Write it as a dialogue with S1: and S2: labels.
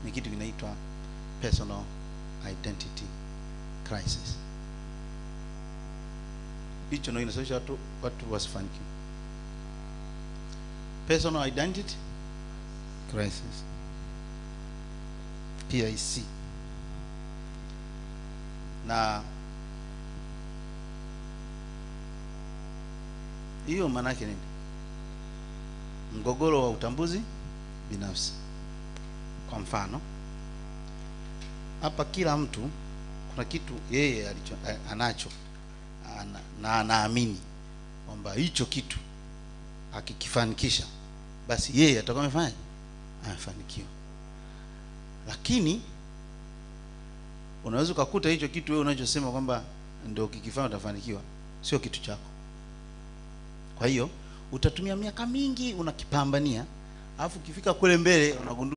S1: ni kitu kinaitwa personal identity crisis. Hicho ndio inasababisha watu wasifanikiwe. Personal identity crisis, PIC. Na hiyo maana yake nini? Mgogoro wa utambuzi binafsi. Kwa mfano, hapa kila mtu kuna kitu yeye anacho na anaamini kwamba hicho kitu akikifanikisha basi yeye atakuwa amefanikiwa. Lakini unaweza kukuta hicho kitu wewe unachosema kwamba ndio ukikifanya utafanikiwa sio kitu chako. Kwa hiyo utatumia miaka mingi unakipambania, alafu ukifika kule mbele unagundua